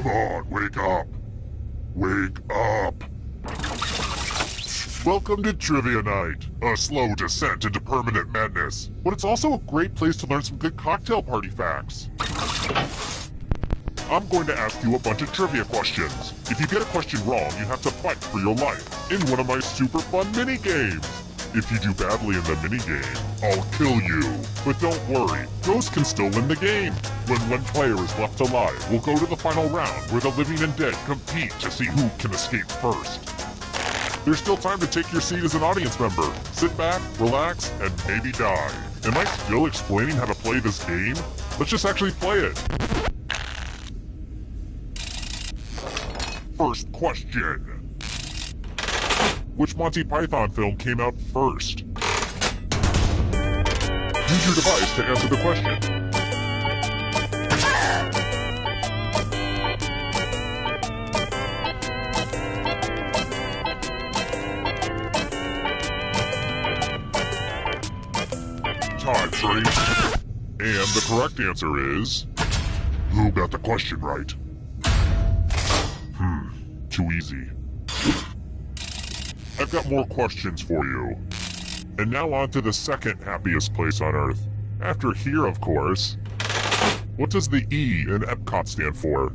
Come on, wake up. Wake up. Welcome to Trivia Night, a slow descent into permanent madness, but it's also a great place to learn some good cocktail party facts. I'm going to ask you a bunch of trivia questions. If you get a question wrong, you have to fight for your life in one of my super fun mini-games. If you do badly in the minigame, I'll kill you. But don't worry, ghosts can still win the game. When one player is left alive, we'll go to the final round where the living and dead compete to see who can escape first. There's still time to take your seat as an audience member. Sit back, relax, and maybe die. Am I still explaining how to play this game? Let's just actually play it. First question. Which Monty Python film came out first? Use your device to answer the question. Time's running. And the correct answer is... Who got the question right? Too easy. I've got more questions for you. And now on to the second happiest place on Earth. After here, of course. What does the E in Epcot stand for?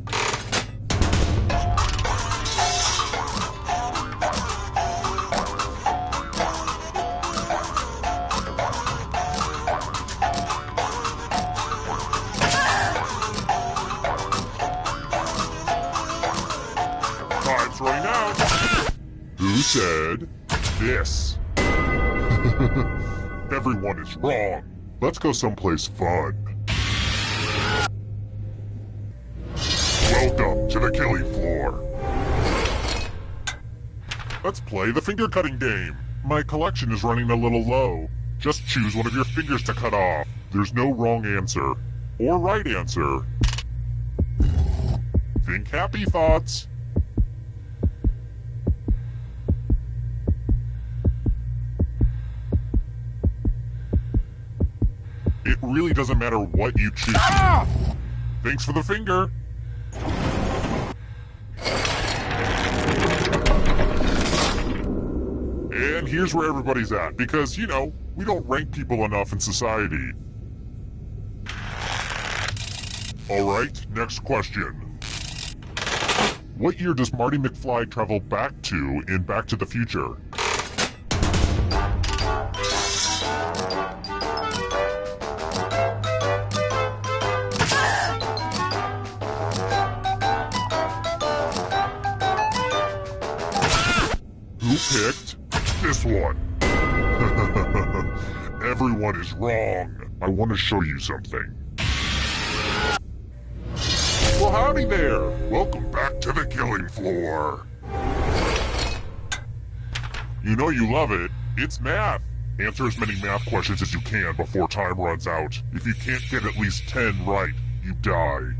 Time's running out. Who said this? Everyone is wrong. Let's go someplace fun. Welcome to the killing floor. Let's play the finger cutting game. My collection is running a little low. Just choose one of your fingers to cut off. There's no wrong answer. Or right answer. Think happy thoughts. It really doesn't matter what you choose. Ah! Thanks for the finger. And here's where everybody's at, because, you know, we don't rank people enough in society. Alright, next question. What year does Marty McFly travel back to in Back to the Future? Who picked this one? Everyone is wrong. I want to show you something. Well, howdy there. Welcome back to the killing floor. You know you love it. It's math. Answer as many math questions as you can before time runs out. If you can't get at least 10 right, you die.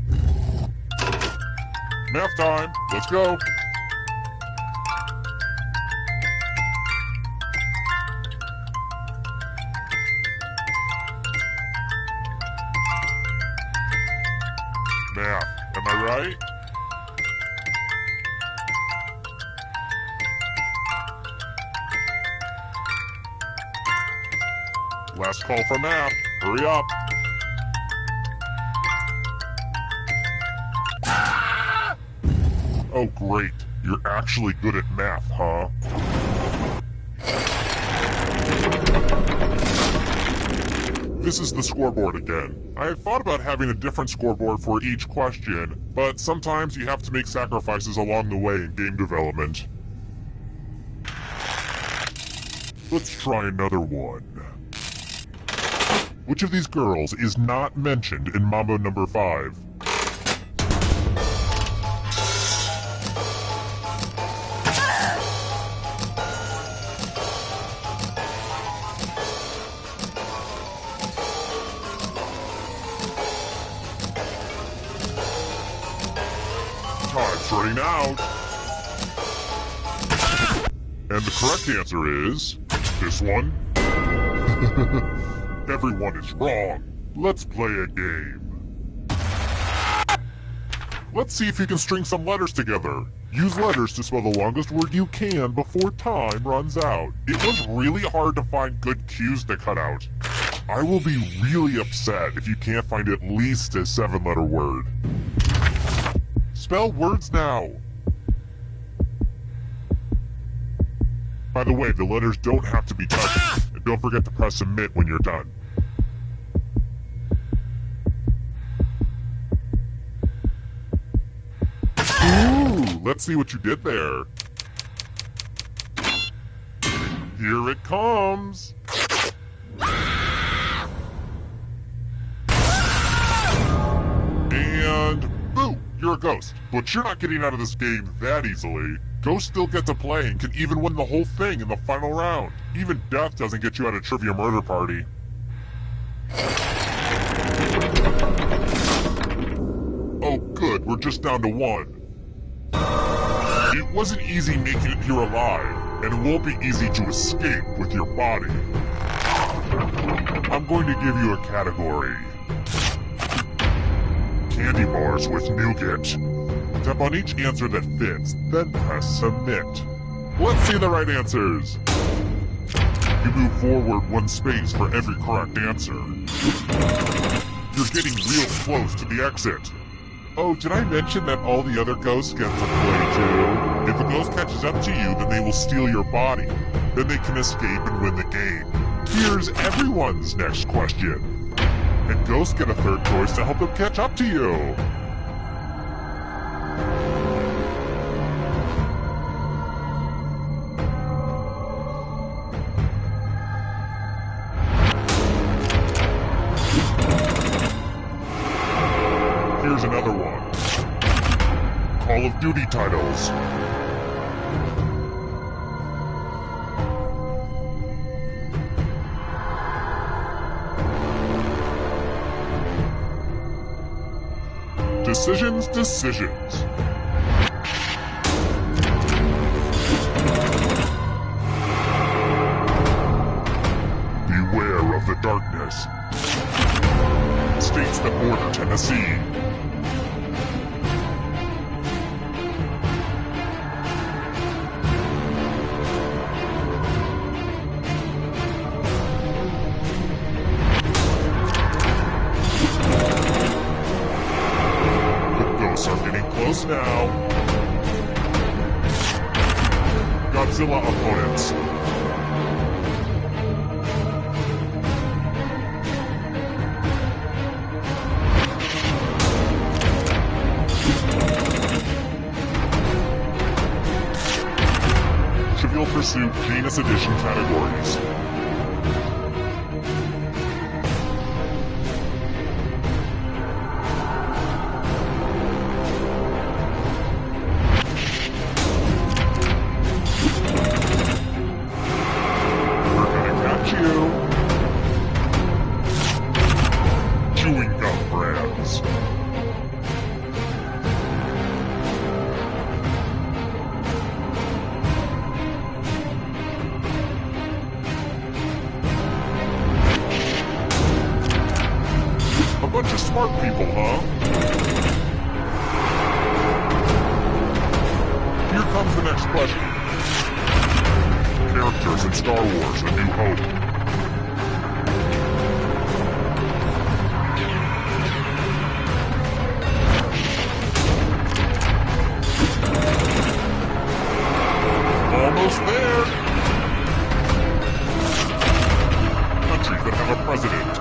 Math time. Let's go. Math. Am I right? Last call for math. Hurry up. Oh, great. You're actually good at math, huh? This is the scoreboard again. I had thought about having a different scoreboard for each question, but sometimes you have to make sacrifices along the way in game development. Let's try another one. Which of these girls is not mentioned in Mambo number 5? Time's running out. And the correct answer is this one. Everyone is wrong. Let's play a game. Let's see if you can string some letters together. Use letters to spell the longest word you can before time runs out. It was really hard to find good cues to cut out. I will be really upset if you can't find at least a 7-letter word. Spell words now. By the way, the letters don't have to be touched, and don't forget to press submit when you're done. Ooh, let's see what you did there. Here it comes. And boo, you're a ghost. But you're not getting out of this game that easily. Ghosts still get to play and can even win the whole thing in the final round. Even death doesn't get you out of Trivia Murder Party. Oh good, we're just down to 1. It wasn't easy making it here alive, and it won't be easy to escape with your body. I'm going to give you a category. Candy bars with nougat. Tap on each answer that fits, then press submit. Let's see the right answers. You move forward 1 space for every correct answer. You're getting real close to the exit. Oh, did I mention that all the other ghosts get to play too? If a ghost catches up to you, then they will steal your body. Then they can escape and win the game. Here's everyone's next question. And ghosts get a 3rd choice to help them catch up to you. Here's another one. Call of Duty titles. Decisions. Beware of the darkness. States that border Tennessee. Close now. Godzilla opponents. Trivial Pursuit Genus Edition categories. Chewing gum brands. A bunch of smart people, huh? Here comes the next question. Characters in Star Wars: A New Hope. Almost there! Countries that have a president.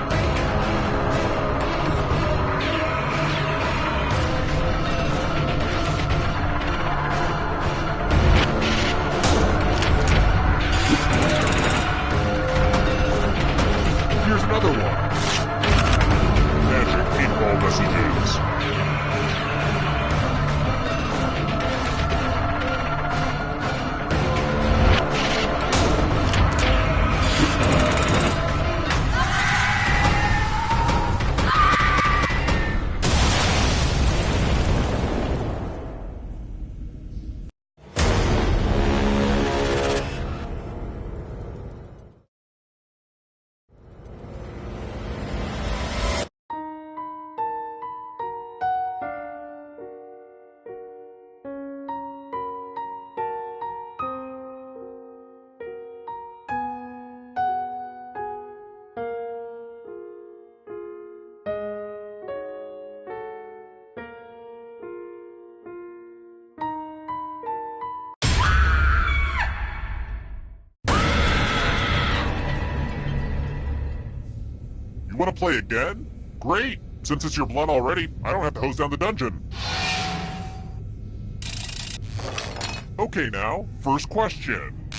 want to play again? Great! Since it's your blood already, I don't have to hose down the dungeon. Okay now, first question.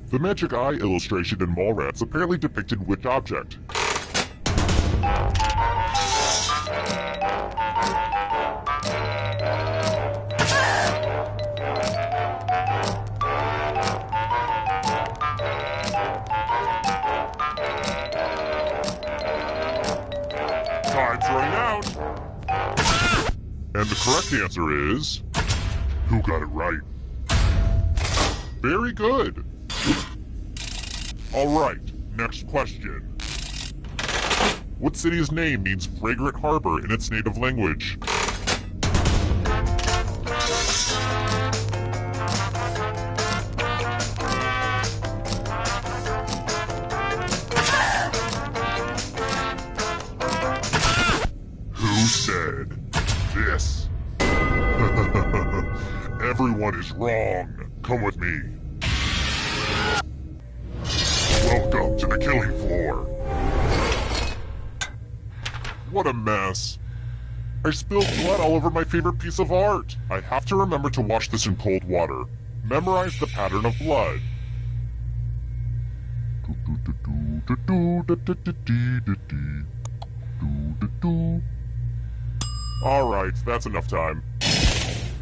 The magic eye illustration in Mallrats apparently depicted which object? Time's running out! And the correct answer is... Who got it right? Very good! Alright, next question. What city's name means fragrant harbor in its native language? Who said this? Everyone is wrong. Come with me. Welcome to the killing floor. What a mess. I spilled blood all over my favorite piece of art. I have to remember to wash this in cold water. Memorize the pattern of blood. Alright, that's enough time.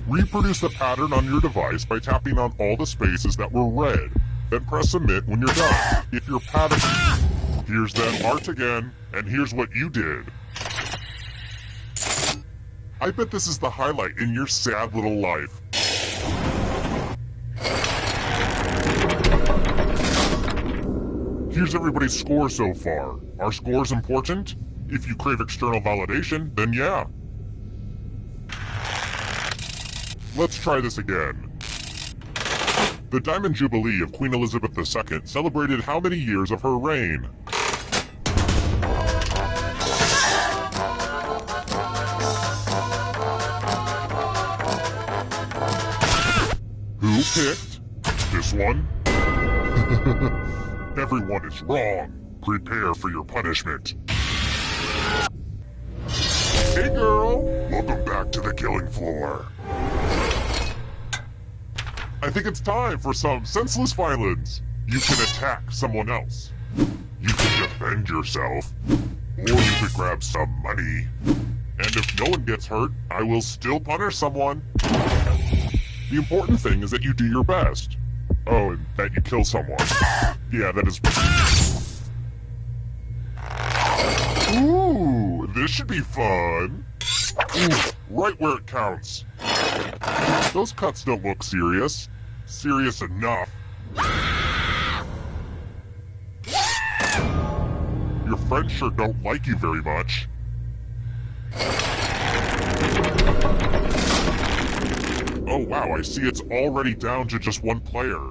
Reproduce the pattern on your device by tapping on all the spaces that were red. Then press submit when you're done. If your pattern... Here's that art again, and here's what you did. I bet this is the highlight in your sad little life. Here's everybody's score so far. Are scores important? If you crave external validation, then yeah. Let's try this again. The Diamond Jubilee of Queen Elizabeth II celebrated how many years of her reign? Who picked this one? Everyone is wrong. Prepare for your punishment. Hey girl, welcome back to the killing floor. I think it's time for some senseless violence. You can attack someone else. You can defend yourself. Or you could grab some money. And if no one gets hurt, I will still punish someone. The important thing is that you do your best. Oh, and that you kill someone. Yeah, that is... Ooh, this should be fun. Ooh, right where it counts. Those cuts don't look serious. Serious enough. Your friends sure don't like you very much. Oh wow, I see it's already down to just one player.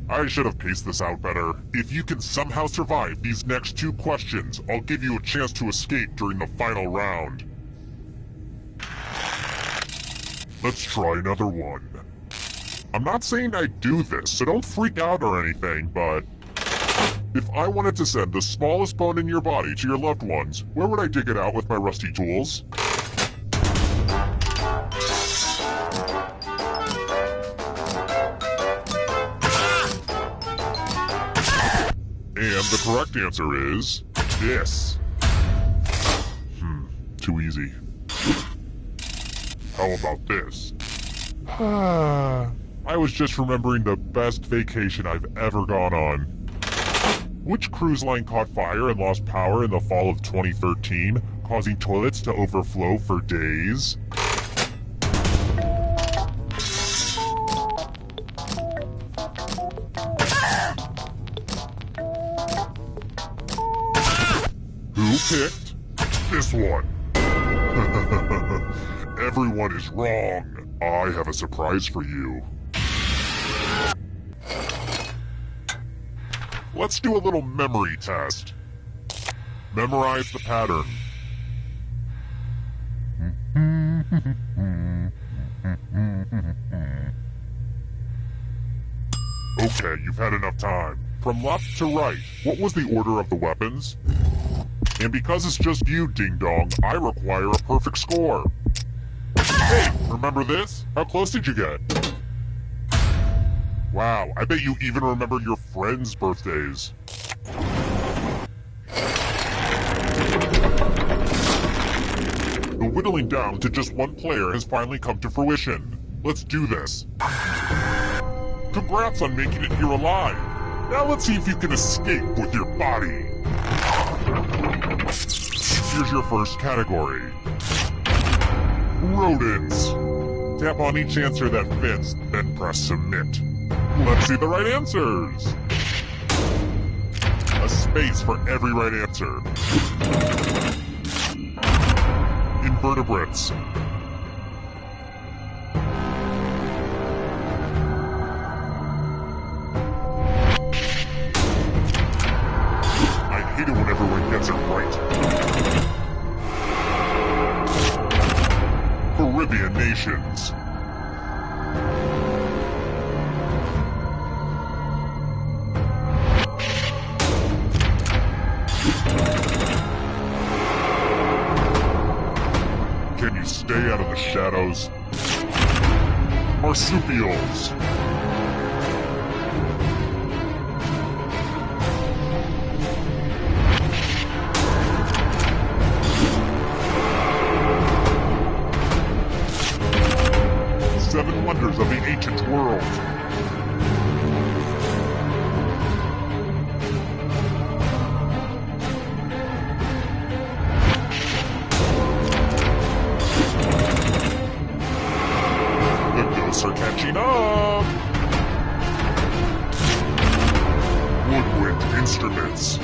I should have paced this out better. If you can somehow survive these next two questions, I'll give you a chance to escape during the final round. Let's try another one. I'm not saying I'd do this, so don't freak out or anything, but... If I wanted to send the smallest bone in your body to your loved ones, where would I dig it out with my rusty tools? And the correct answer is... this. Too easy. How about this? I was just remembering the best vacation I've ever gone on. Which cruise line caught fire and lost power in the fall of 2013, causing toilets to overflow for days? Who picked this one? Everyone is wrong. I have a surprise for you. Let's do a little memory test. Memorize the pattern. Okay, you've had enough time. From left to right, what was the order of the weapons? And because it's just you, Ding Dong, I require a perfect score. Hey, remember this? How close did you get? Wow, I bet you even remember your friends' birthdays. The whittling down to just one player has finally come to fruition. Let's do this. Congrats on making it here alive. Now let's see if you can escape with your body. Here's your first category. Rodents. Tap on each answer that fits, then press submit. Let's see the right answers. A space for every right answer. Invertebrates. I hate it when everyone gets it right. Caribbean nations. Can you stay out of the shadows? Marsupials. Seven wonders of the ancient world. Are catching up! Woodwind instruments.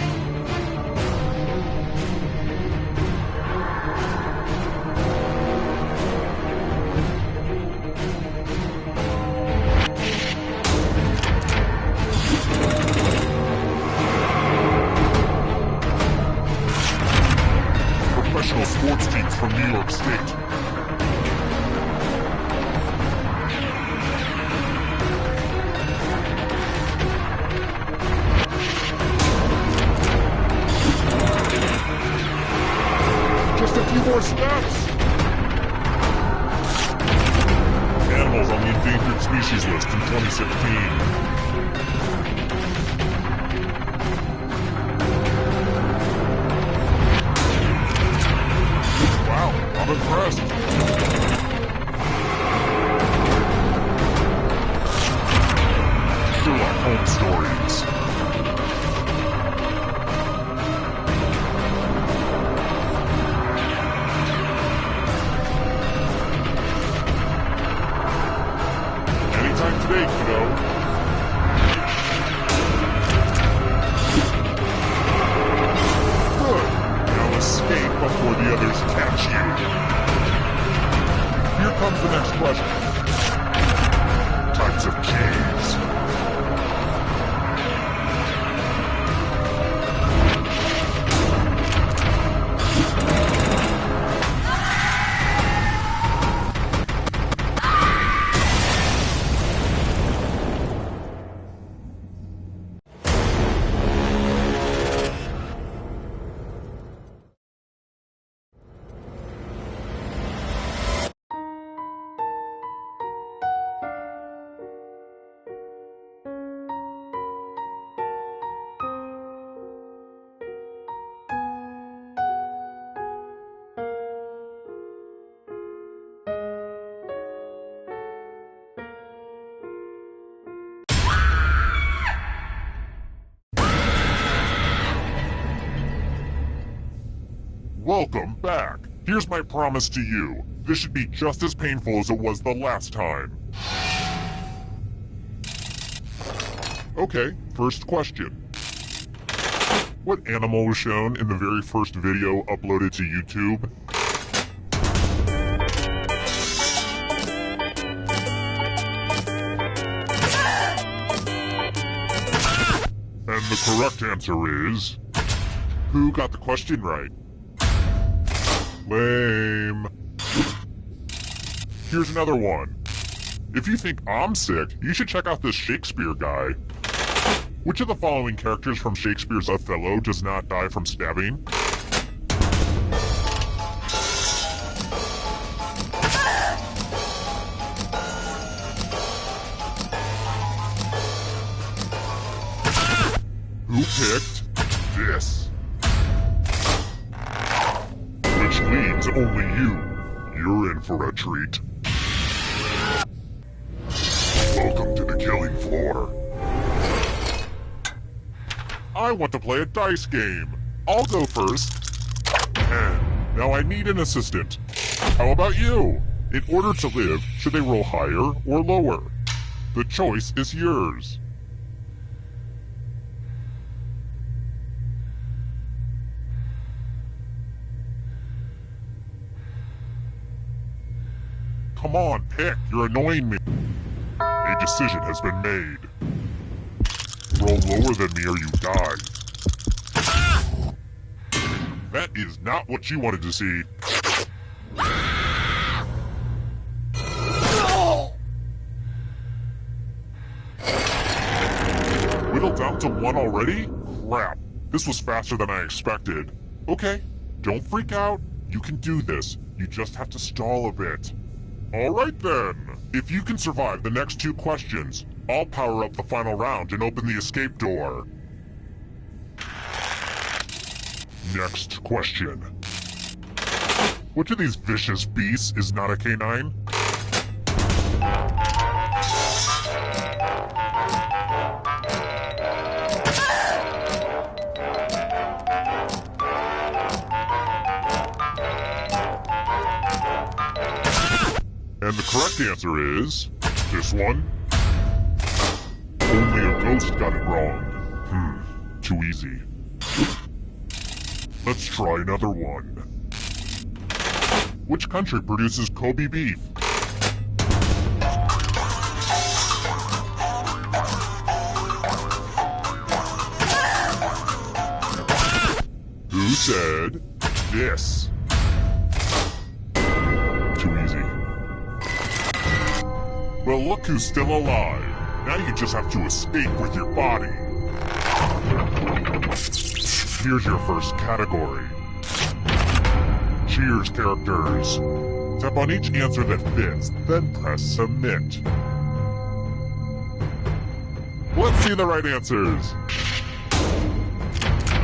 Professional sports teams from New York State. Just a few more steps! Animals on the endangered species list in 2016. Wow, I'm impressed. Sherlock Holmes stories. Today, kiddo. Good. Now escape before the others catch you. Here comes the next question. Types of caves. Welcome back. Here's my promise to you. This should be just as painful as it was the last time. Okay, first question. What animal was shown in the very first video uploaded to YouTube? And the correct answer is... Who got the question right? Lame. Here's another one. If you think I'm sick, you should check out this Shakespeare guy. Which of the following characters from Shakespeare's Othello does not die from stabbing? Who picked this? Which leads only you. You're in for a treat. Welcome to the killing floor. I want to play a dice game. I'll go first. 10. Now I need an assistant. How about you? In order to live, should they roll higher or lower? The choice is yours. Come on, pick. You're annoying me. A decision has been made. Roll lower than me or you die. That is not what you wanted to see. Whittled down to 1 already? Crap. This was faster than I expected. Okay, don't freak out. You can do this. You just have to stall a bit. Alright then. If you can survive the next 2 questions, I'll power up the final round and open the escape door. Next question. Which of these vicious beasts is not a canine? And the correct answer is this one. Only a ghost got it wrong. Too easy. Let's try another one. Which country produces Kobe beef? Who said this? Too easy. Well, look who's still alive. Now you just have to escape with your body. Here's your first category. Cheers, characters. Tap on each answer that fits, then press submit. Let's see the right answers.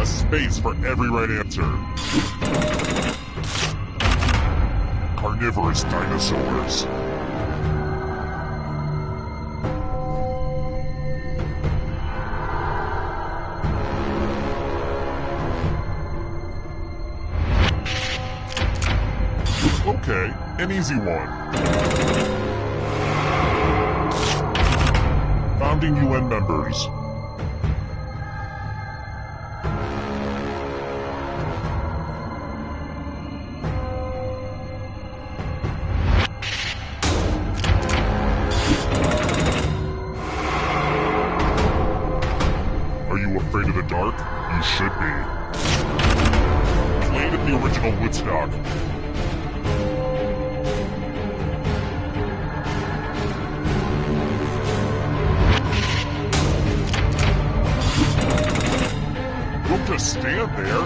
A space for every right answer. Carnivorous dinosaurs. Okay, an easy one. Founding UN members. Are you afraid of the dark? You should be. Played at the original Woodstock. Don't just stand there.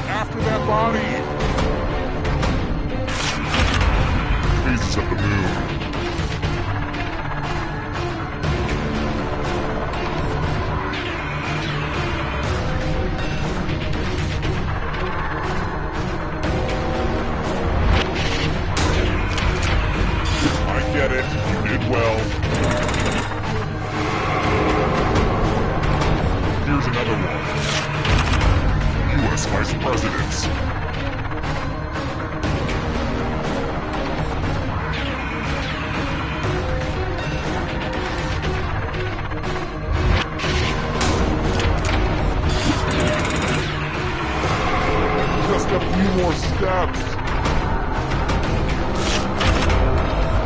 After that body. Phases of the moon. I get it. You did well. Here's another one. U.S. Vice Presidents. Just a few more steps.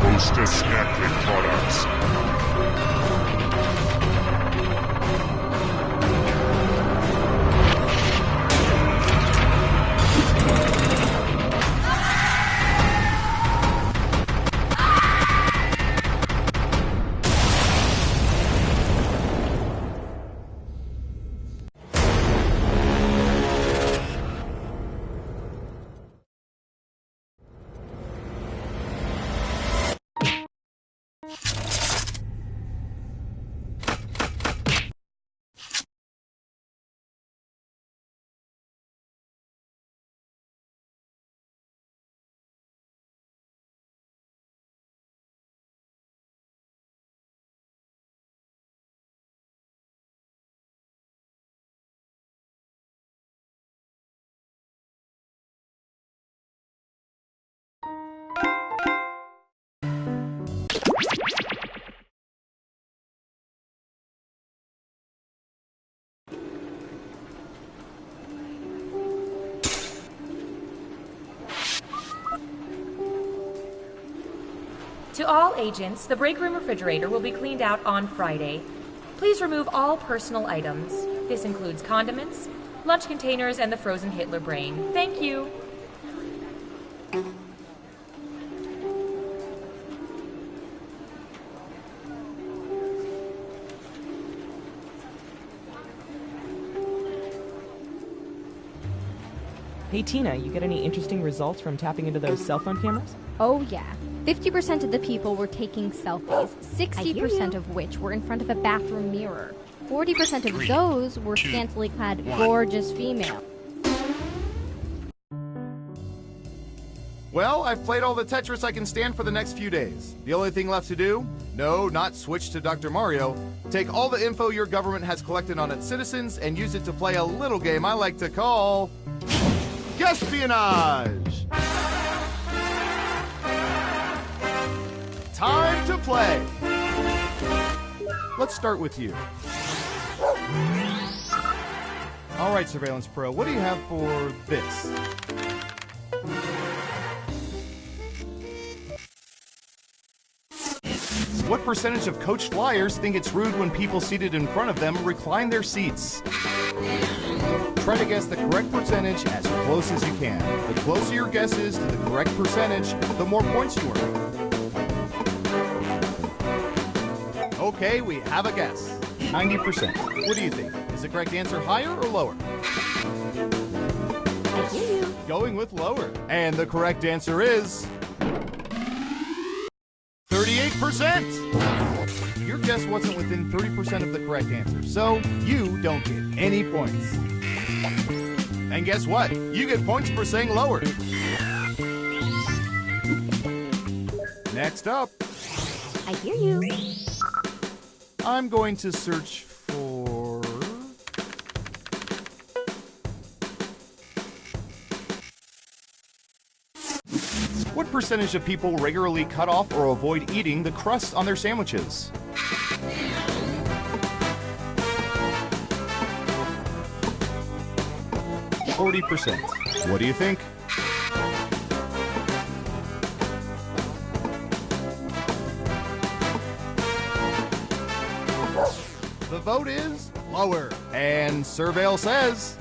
Hostess snack cake products. To all agents, the break room refrigerator will be cleaned out on Friday. Please remove all personal items. This includes condiments, lunch containers, and the frozen Hitler brain. Thank you. Hey Tina, you get any interesting results from tapping into those cell phone cameras? Oh yeah. 50% of the people were taking selfies, 60% of which were in front of a bathroom mirror. 40% of those were scantily clad, gorgeous female. Well, I've played all the Tetris I can stand for the next few days. The only thing left to do? No, not switch to Dr. Mario. Take all the info your government has collected on its citizens and use it to play a little game I like to call... Espionage! Time to play! Let's start with you. All right, Surveillance Pro, what do you have for this? What percentage of coach flyers think it's rude when people seated in front of them recline their seats? Try to guess the correct percentage as close as you can. The closer your guess is to the correct percentage, the more points you earn. Okay, we have a guess. 90%. What do you think? Is the correct answer higher or lower? I hear you. Going with lower. And the correct answer is... 38%! Your guess wasn't within 30% of the correct answer, so you don't get any points. And guess what? You get points for saying lower. Next up, I hear you. I'm going to search for... What percentage of people regularly cut off or avoid eating the crust on their sandwiches? %. What do you think? The vote is lower. And Surveil says...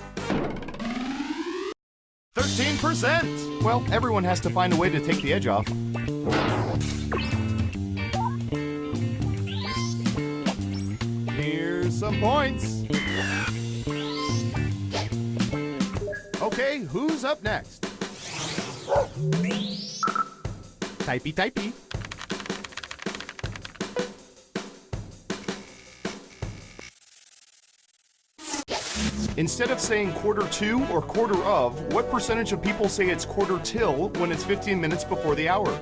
13%! Well, everyone has to find a way to take the edge off. Here's some points. Okay, who's up next? Typey, typey. Instead of saying quarter to or quarter of, what percentage of people say it's quarter till when it's 15 minutes before the hour?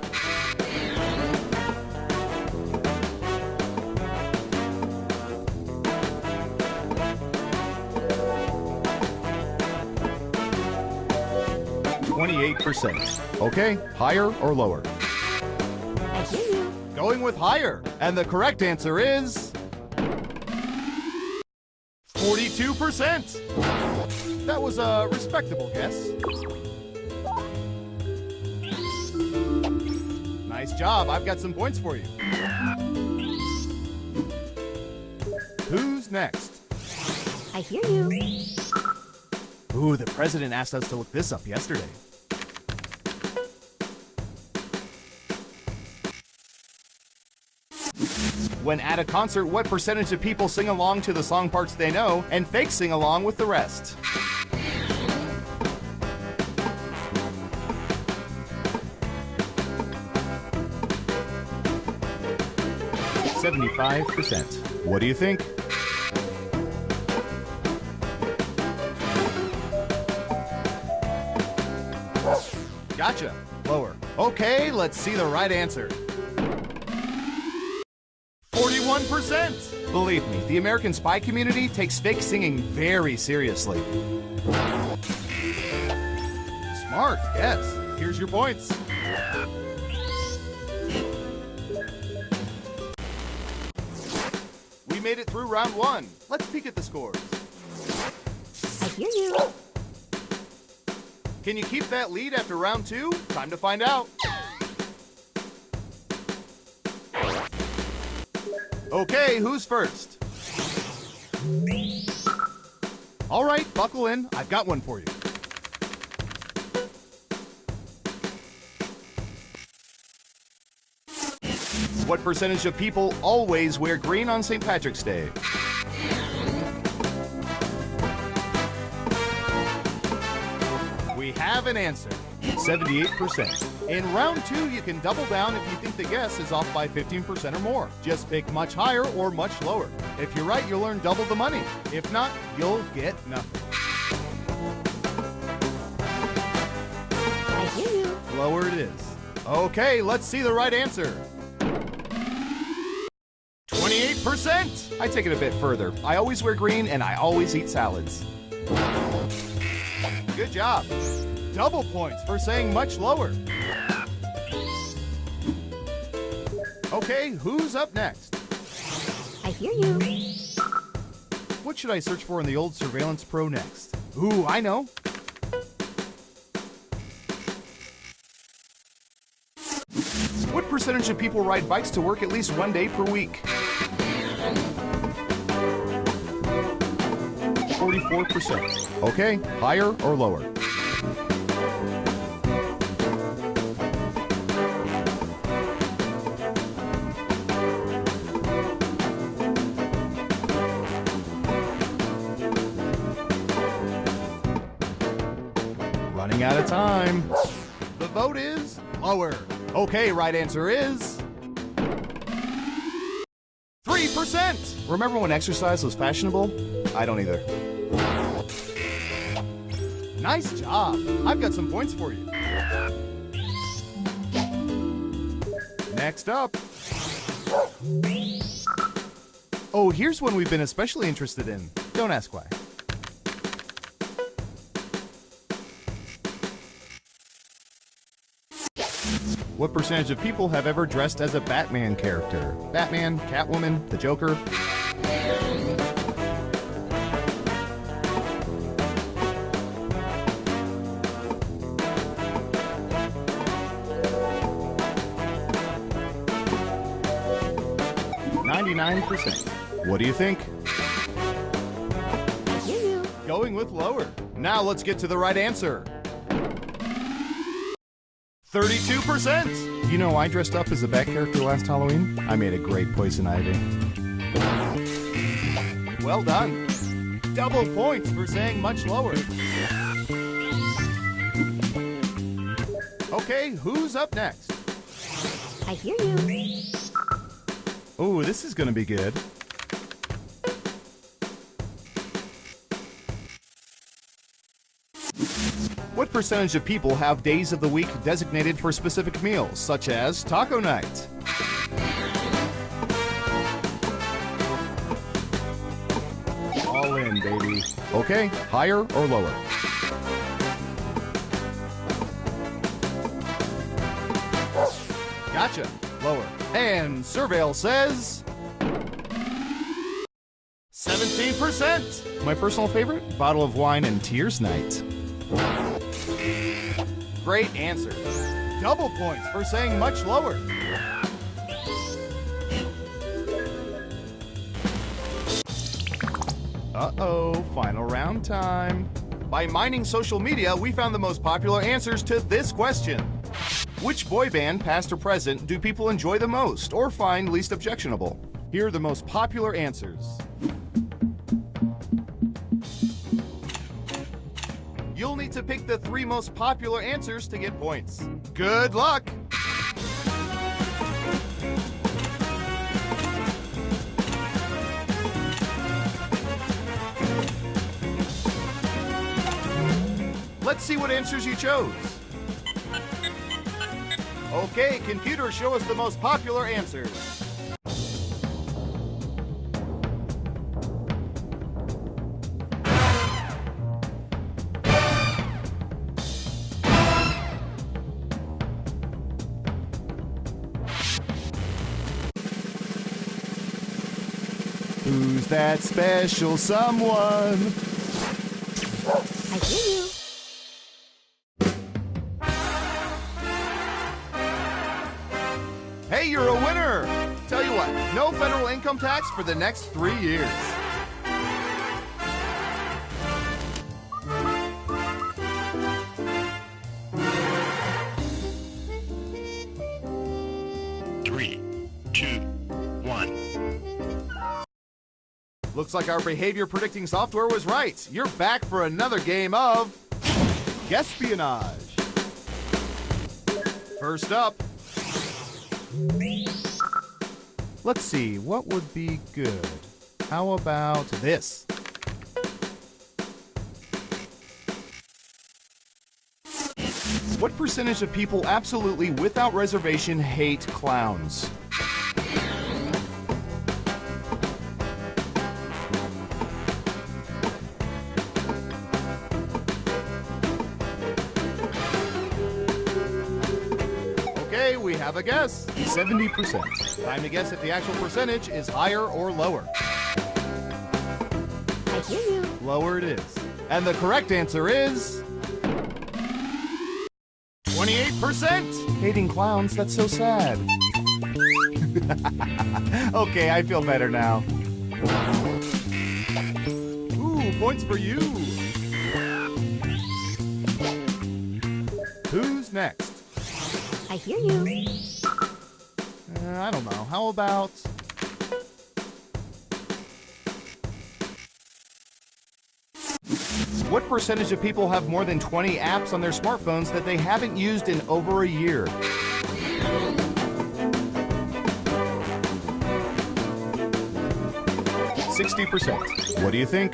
%. Okay, higher or lower? I hear you. Going with higher. And the correct answer is... 42%! That was a respectable guess. Nice job. I've got some points for you. Who's next? I hear you. Ooh, the president asked us to look this up yesterday. When at a concert, what percentage of people sing along to the song parts they know and fake sing along with the rest? %. What do you think? Gotcha. Lower. Okay, let's see the right answer. 41%! Believe me, the American spy community takes fake singing very seriously. Smart, yes. Here's your points. We made it through round one. Let's peek at the scores. I hear you. Can you keep that lead after round two? Time to find out. Okay, who's first? All right, buckle in. I've got one for you. What percentage of people always wear green on St. Patrick's Day? We have an answer. 78%. In round 2, you can double down if you think the guess is off by 15% or more. Just pick much higher or much lower. If you're right, you'll earn double the money. If not, you'll get nothing. I hear you. Lower it is. Okay, let's see the right answer. 28%! I take it a bit further. I always wear green and I always eat salads. Good job. Double points for saying much lower. Okay, who's up next? I hear you. What should I search for in the old Surveillance Pro next? Ooh, I know. What percentage of people ride bikes to work at least one day per week? 44%. Okay, higher or lower? Running out of time. The vote is lower. Okay, right answer is 3%. Remember when exercise was fashionable? I don't either. Nice job. I've got some points for you. Next up. Oh, here's one we've been especially interested in. Don't ask why. What percentage of people have ever dressed as a Batman character? Batman, Catwoman, the Joker? %. What do you think? I hear you. Going with lower. Now let's get to the right answer. 32%! You know, I dressed up as a Bat character last Halloween. I made a great poison ivy. Well done. Double points for saying much lower. Okay, who's up next? I hear you. Oh, this is gonna be good. What percentage of people have days of the week designated for specific meals, such as taco night? All in, baby. Okay, higher or lower? Gotcha. Lower. And Surveil says 17%. My personal favorite, bottle of wine and tears night. Great answer. Double points for saying much lower. Uh-oh, final round time. By mining social media, we found the most popular answers to this question. Which boy band, past or present, do people enjoy the most or find least objectionable? Here are the most popular answers. You'll need to pick the 3 most popular answers to get points. Good luck! Let's see what answers you chose. Okay, computer, show us the most popular answers. Who's that special someone? I hear you. Hey, you're a winner! Tell you what, what? No federal income tax for the next 3 years. Three, two, one. Looks like our behavior predicting software was right. You're back for another game of Guespionage. First up, let's see, what would be good? How about this? What percentage of people absolutely without reservation hate clowns? Okay, we have a guess. 70%. Time to guess if the actual percentage is higher or lower. I hear you. Lower it is. And the correct answer is 28%! Hating clowns, that's so sad. Okay, I feel better now. Ooh, points for you. Who's next? I hear you. I don't know. How about... What percentage of people have more than 20 apps on their smartphones that they haven't used in over a year? %. What do you think?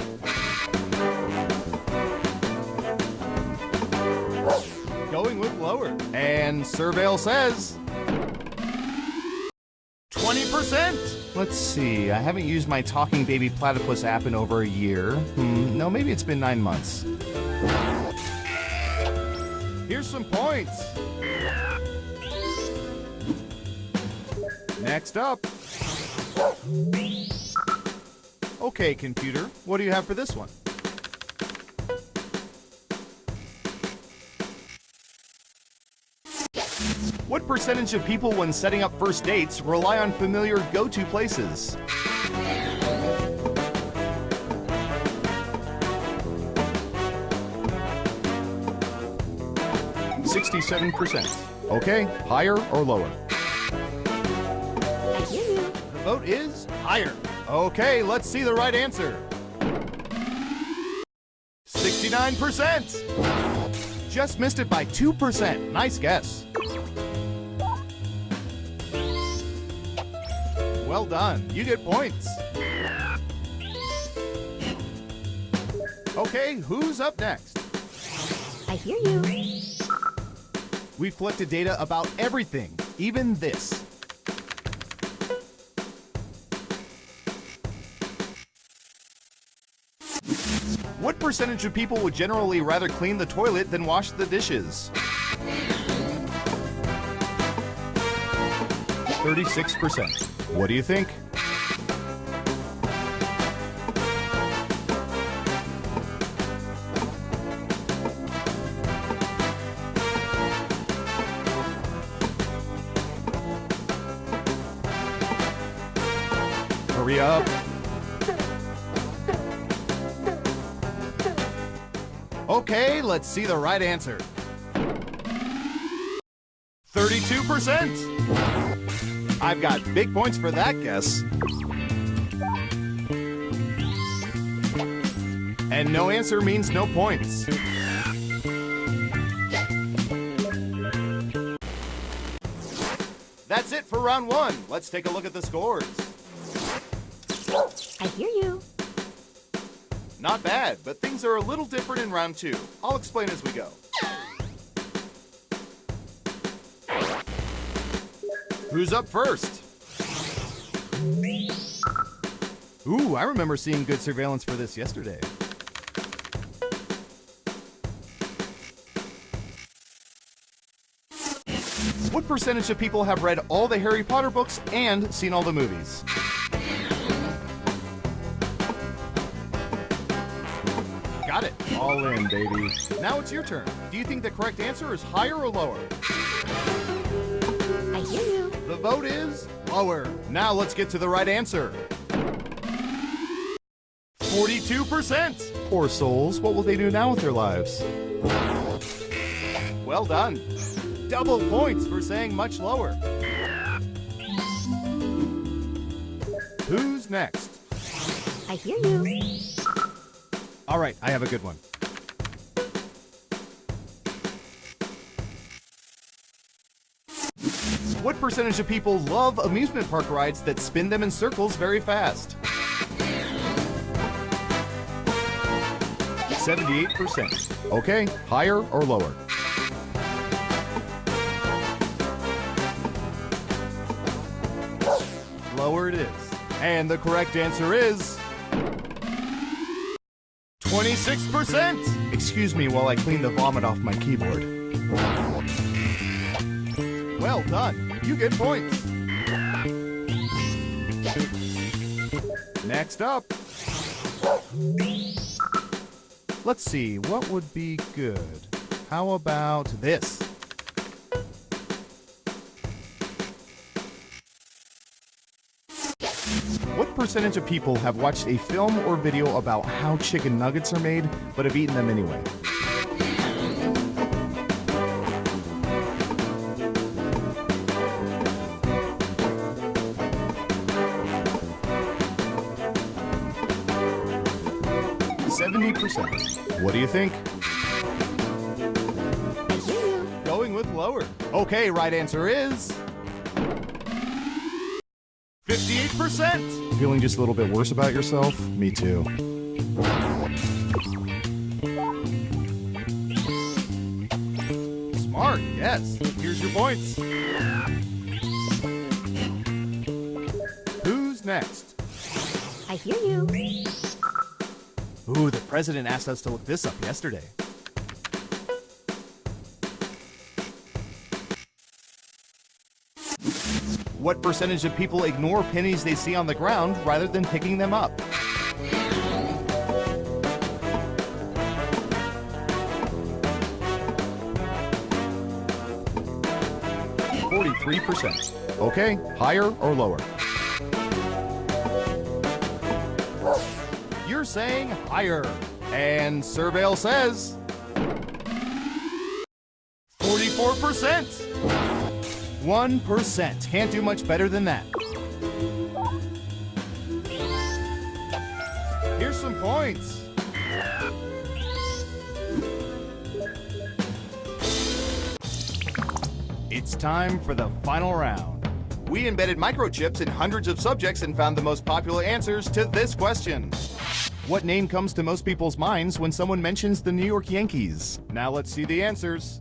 Going with lower. And Surveil says 20%. Let's see, I haven't used my Talking Baby Platypus app in over a year. No, maybe it's been 9 months. Here's some points. Next up. Okay, computer, what do you have for this one? What percentage of people when setting up first dates rely on familiar go-to places? %. Okay, higher or lower? I hear you. The vote is higher. Okay, let's see the right answer. 69%. Just missed it by 2%. Nice guess. Well done. You get points. Okay, who's up next? I hear you. We've collected data about everything, even this. What percentage of people would generally rather clean the toilet than wash the dishes? 36%. What do you think? Hurry up. Okay, let's see the right answer. 32%. I've got big points for that guess. And no answer means no points. That's it for round one. Let's take a look at the scores. I hear you. Not bad, but things are a little different in round two. I'll explain as we go. Who's up first? Ooh, I remember seeing good surveillance for this yesterday. What percentage of people have read all the Harry Potter books and seen all the movies? Got it. All in, baby. Now it's your turn. Do you think the correct answer is higher or lower? I hear you. The vote is lower. Now let's get to the right answer. 42%. Poor souls, what will they do now with their lives? Well done. Double points for saying much lower. Who's next? I hear you. All right, I have a good one. What percentage of people love amusement park rides that spin them in circles very fast? 78%. Okay, higher or lower? Lower it is. And the correct answer is 26%. Excuse me while I clean the vomit off my keyboard. Well done. You get points. Next up. Let's see, what would be good? How about this? What percentage of people have watched a film or video about how chicken nuggets are made, but have eaten them anyway? What do you think? Going with lower. Okay, right answer is 58%. Feeling just a little bit worse about yourself? Me too. Smart, yes. Here's your points. Who's next? I hear you. Ooh, the president asked us to look this up yesterday. What percentage of people ignore pennies they see on the ground rather than picking them up? 43%. Okay, higher or lower? You're saying higher. And Surveil says 44%. 1%. Can't do much better than that. Here's some points. It's time for the final round. We embedded microchips in hundreds of subjects and found the most popular answers to this question. What name comes to most people's minds when someone mentions the New York Yankees? Now let's see the answers.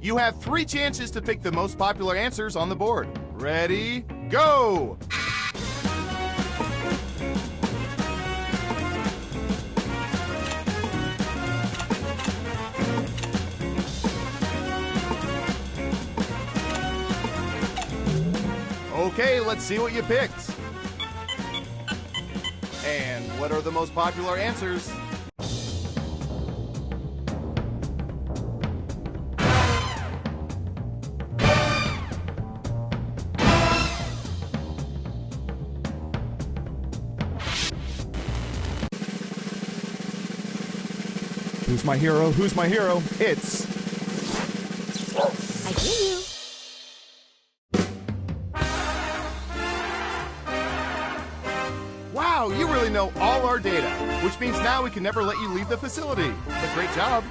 You have 3 chances to pick the most popular answers on the board. Ready, go! Okay, let's see what you picked. And what are the most popular answers? Who's my hero? Who's my hero? It's... I hear you. Wow, you really know all our data, which means now we can never let you leave the facility. But great job.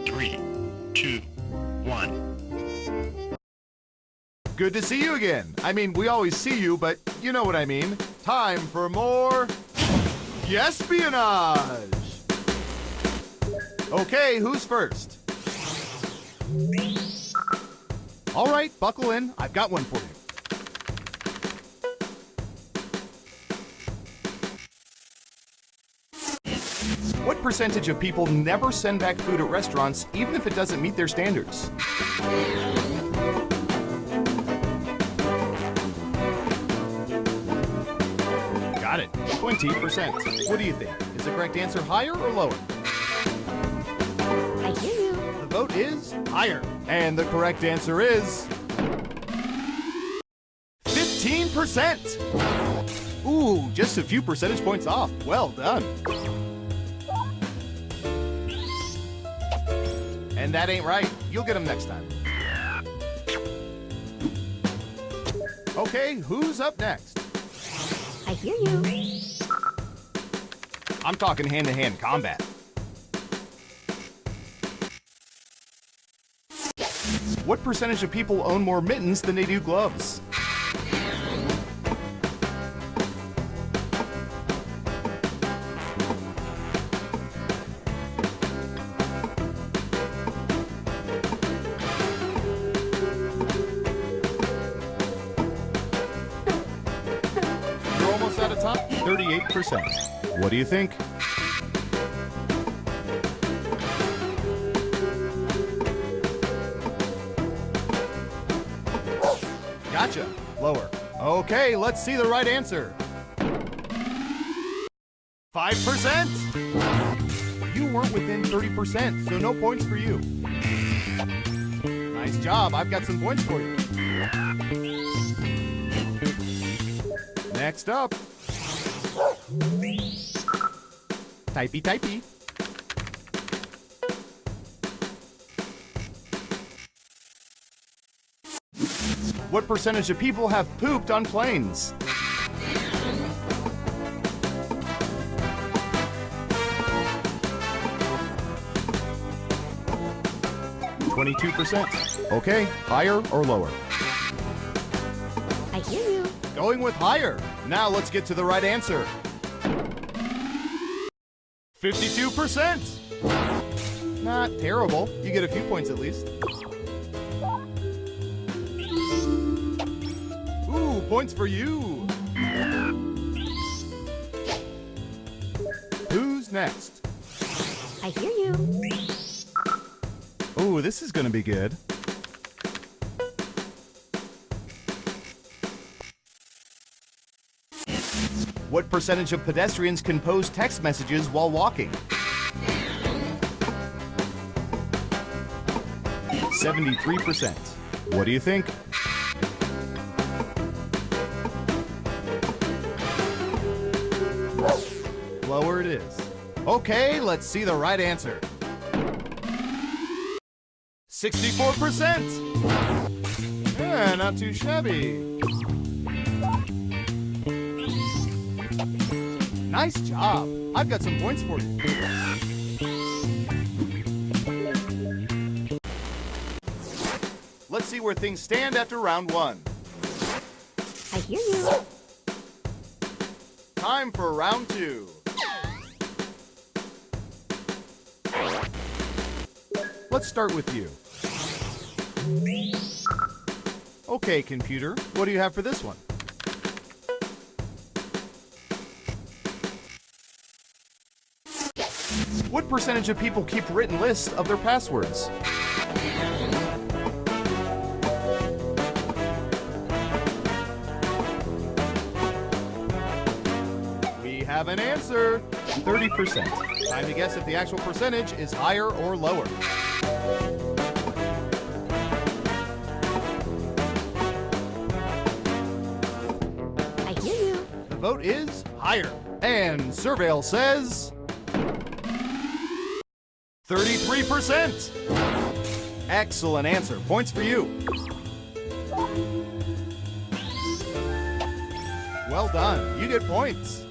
Three, two, one. Good to see you again. I mean, we always see you, but you know what I mean. Time for more... espionage! Okay, who's first? All right, buckle in. I've got one for you. What percentage of people never send back food at restaurants, even if it doesn't meet their standards? 20%. What do you think? Is the correct answer higher or lower? I hear you. The vote is higher. And the correct answer is 15%. Ooh, just a few percentage points off. Well done. And that ain't right. You'll get them next time. Okay, who's up next? I hear you. I'm talking hand-to-hand combat. What percentage of people own more mittens than they do gloves? You're almost out of time. 38%. What do you think? Gotcha. Lower. Okay, let's see the right answer. 5%. You weren't within 30%, so no points for you. Nice job. I've got some points for you. Next up. Typey, typey. What percentage of people have pooped on planes? %. Okay, higher or lower? I hear you. Going with higher. Now let's get to the right answer. 52%. Not terrible. You get a few points at least. Ooh, points for you. Who's next? I hear you. Ooh, this is gonna be good. What percentage of pedestrians compose text messages while walking? 73%. What do you think? Lower it is. Okay, let's see the right answer. 64%. Yeah, not too shabby. Nice job. I've got some points for you. Let's see where things stand after round one. I hear you. Time for round two. Let's start with you. Okay, computer, what do you have for this one? What percentage of people keep written lists of their passwords? We have an answer. 30%. Time to guess if the actual percentage is higher or lower. I hear you. The vote is higher. And Surveil says 33%. Excellent answer. Points for you. Well done. You get points.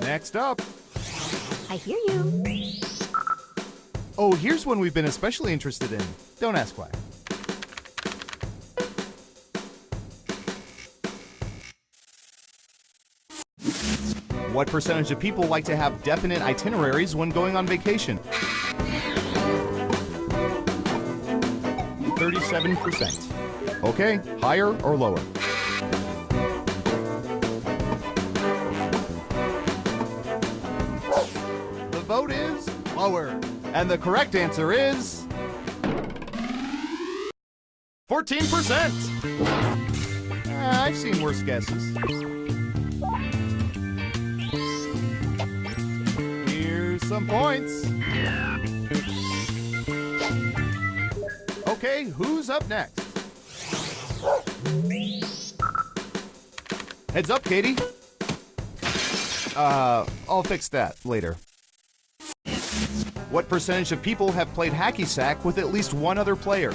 Next up. I hear you. Oh, here's one we've been especially interested in. Don't ask why. What percentage of people like to have definite itineraries when going on vacation? 37%. Okay, higher or lower? The vote is lower. And the correct answer is 14%. I've seen worse guesses. Here's some points. Okay, who's up next? Heads up, Katie. I'll fix that later. What percentage of people have played hacky sack with at least one other player?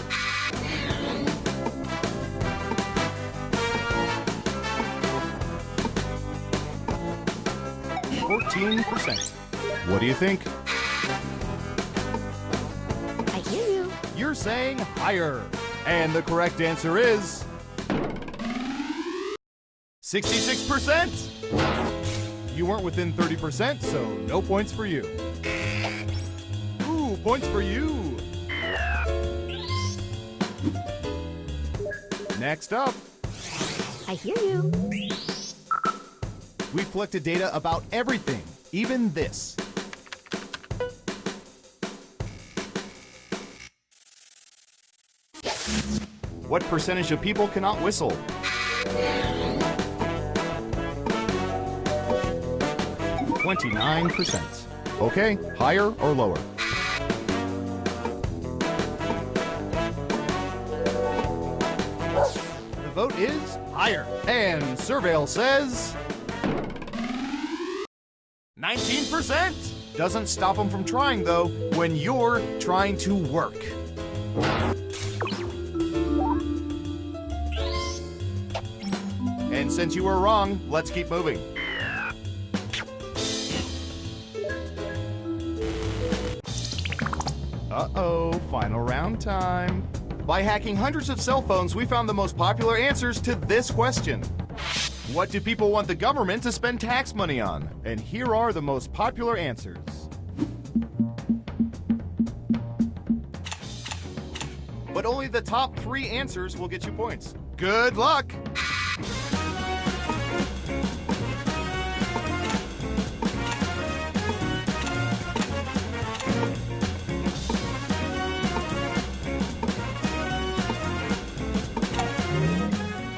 14%. What do you think? I hear you. You're saying higher. And the correct answer is 66%. You weren't within 30%, so no points for you. Ooh, points for you. Next up. I hear you. We've collected data about everything, even this. What percentage of people cannot whistle? %. Okay, higher or lower? The vote is higher. And Surveil says 19%. Doesn't stop them from trying, though, when you're trying to work. And since you were wrong, let's keep moving. Uh-oh, final round time. By hacking hundreds of cell phones, we found the most popular answers to this question. What do people want the government to spend tax money on? And here are the most popular answers. But only the top 3 answers will get you points. Good luck!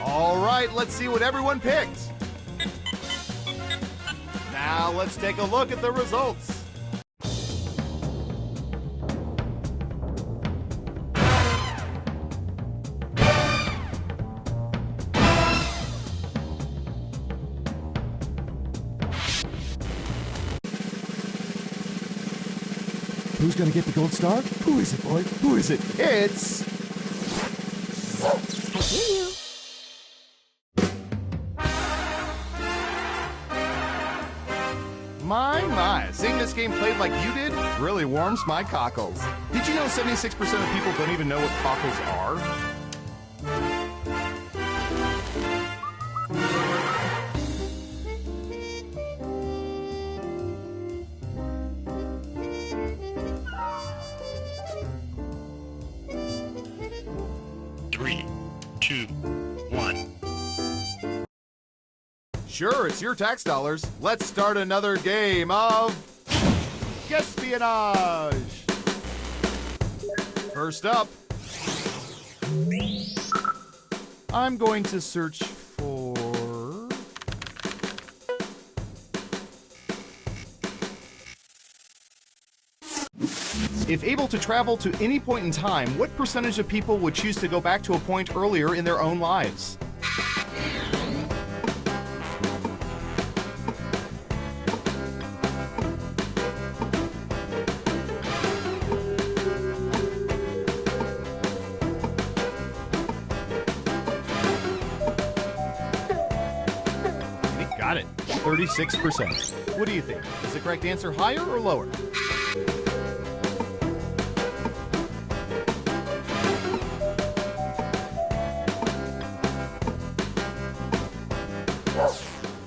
All right, let's see what everyone picked. Now let's take a look at the results. Who's gonna get the gold star? Who is it, boy? Who is it? It's... I hear you. My, seeing this game played like you did really warms my cockles. Did you know 76% of people don't even know what cockles are? Three, two, one. Sure, it's your tax dollars. Let's start another game of Espionage. First up, I'm going to search for... If able to travel to any point in time, what percentage of people would choose to go back to a point earlier in their own lives? Got it. 36%. What do you think? Is the correct answer higher or lower?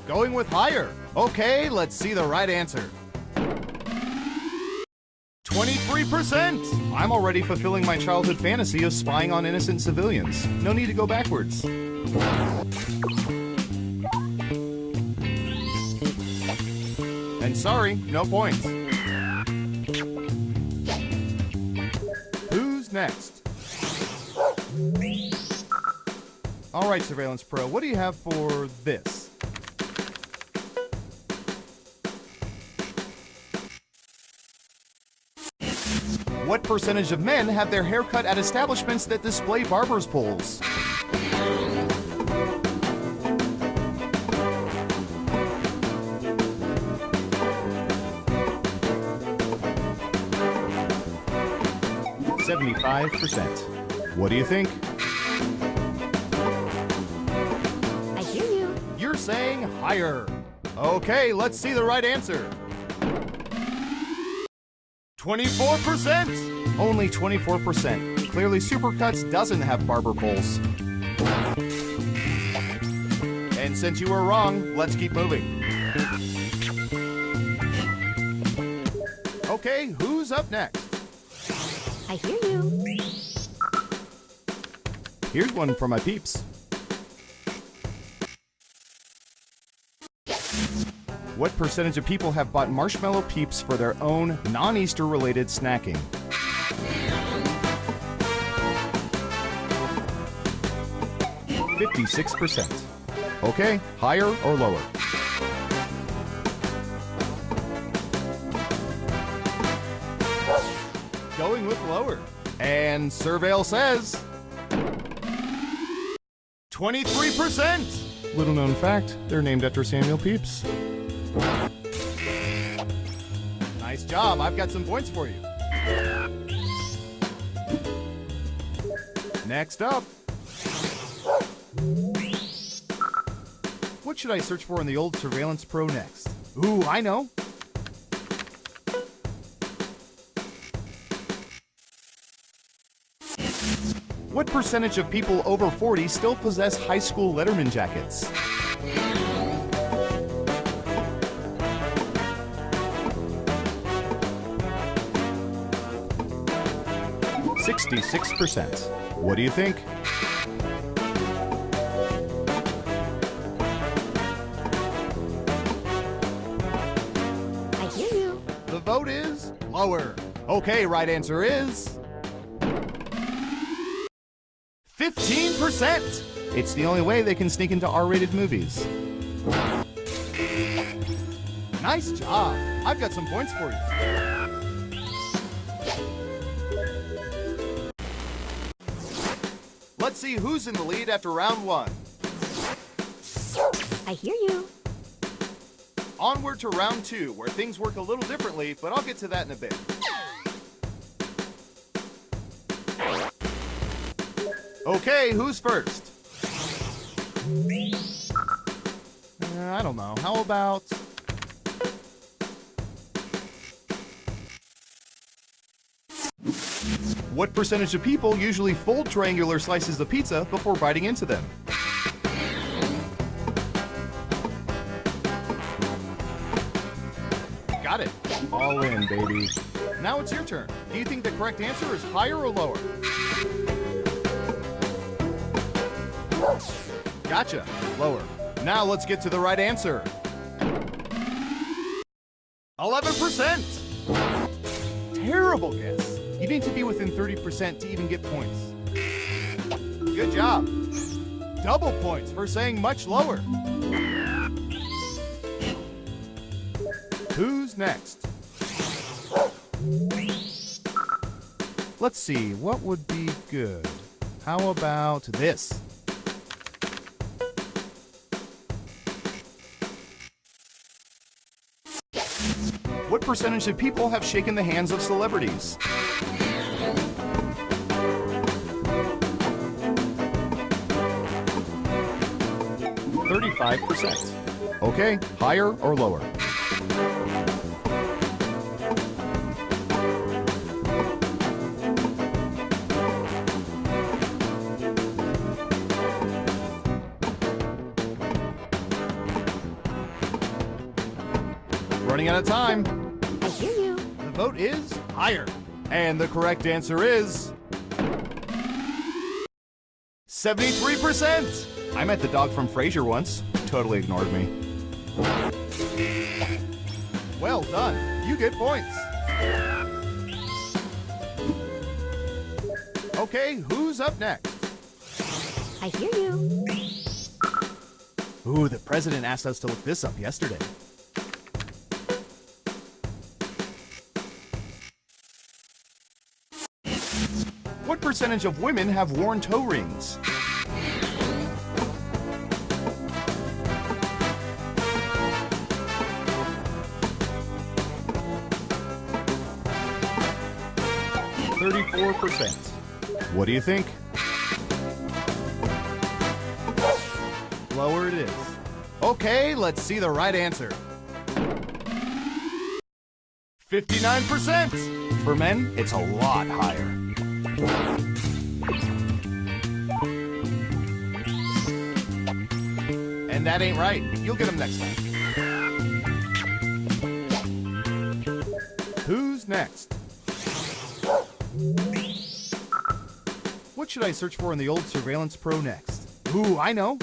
Going with higher. Okay, let's see the right answer. 23%! I'm already fulfilling my childhood fantasy of spying on innocent civilians. No need to go backwards. And sorry, no points. Who's next? All right, Surveillance Pro, what do you have for this? What percentage of men have their hair cut at establishments that display barber's poles? %. What do you think? I hear you. You're saying higher. Okay, let's see the right answer. 24%! Only 24%. Clearly, Supercuts doesn't have barber poles. And since you were wrong, let's keep moving. Okay, who's up next? I hear you. Here's one for my peeps. What percentage of people have bought marshmallow peeps for their own non-Easter related snacking? %. Okay, higher or lower? Going with lower. And Surveil says 23%! Little known fact, they're named after Samuel Pepys. Nice job, I've got some points for you. Next up. What should I search for in the old Surveillance Pro next? Ooh, I know. What percentage of people over 40 still possess high school Letterman jackets? %. What do you think? I hear you. The vote is lower. Okay, right answer is 15%. It's the only way they can sneak into R-rated movies. Nice job. I've got some points for you. Let's see who's in the lead after round one. I hear you. Onward to round two, where things work a little differently, but I'll get to that in a bit. Okay, who's first? I don't know. How about... What percentage of people usually fold triangular slices of pizza before biting into them? Got it. All in, baby. Now it's your turn. Do you think the correct answer is higher or lower? Gotcha. Lower. Now let's get to the right answer. 11%! Terrible guess. You need to be within 30% to even get points. Good job. Double points for saying much lower. Who's next? Let's see, what would be good? How about this? What percentage of people have shaken the hands of celebrities? %. Okay, higher or lower? Running out of time. I hear you. The vote is higher. And the correct answer is 73%. I met the dog from Frasier once. Totally ignored me. Well done. You get points. Okay, who's up next? I I hear you. Ooh, the president asked us to look this up yesterday. What percentage of women have worn toe rings? %. What do you think? Lower it is. Okay, let's see the right answer. 59%. For men, it's a lot higher. And that ain't right. You'll get them next time. Who's next? What should I search for in the old Surveillance Pro next? Ooh, I know.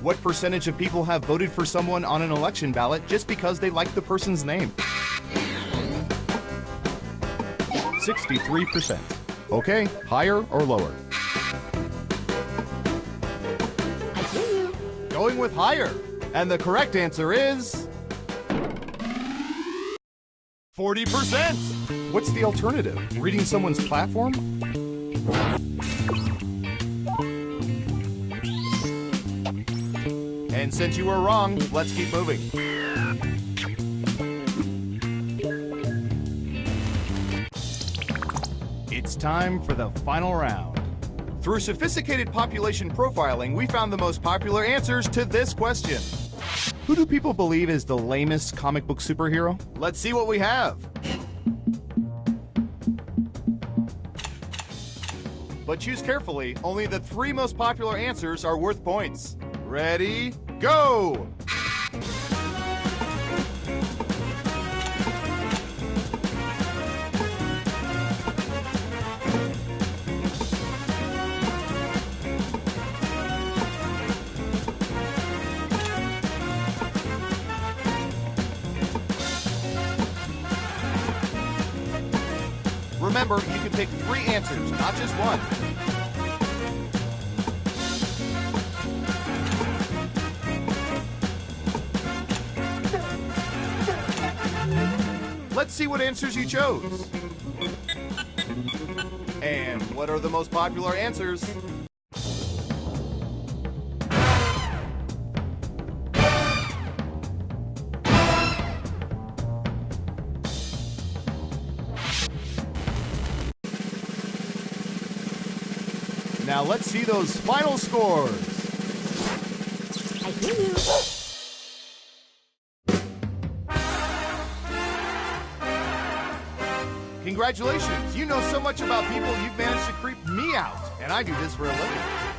What percentage of people have voted for someone on an election ballot just because they like the person's name? 63%. Okay, higher or lower? I hear you. Going with higher. And the correct answer is 40%. What's the alternative? Reading someone's platform? And since you were wrong, let's keep moving. It's time for the final round. Through sophisticated population profiling, we found the most popular answers to this question. Who do people believe is the lamest comic book superhero? Let's see what we have. But choose carefully. Only the 3 most popular answers are worth points. Ready, go! Remember, you can pick 3 answers, not just one. Let's see what answers you chose. And what are the most popular answers? Now let's see those final scores. I hear you. Congratulations, you know so much about people you've managed to creep me out, and I do this for a living.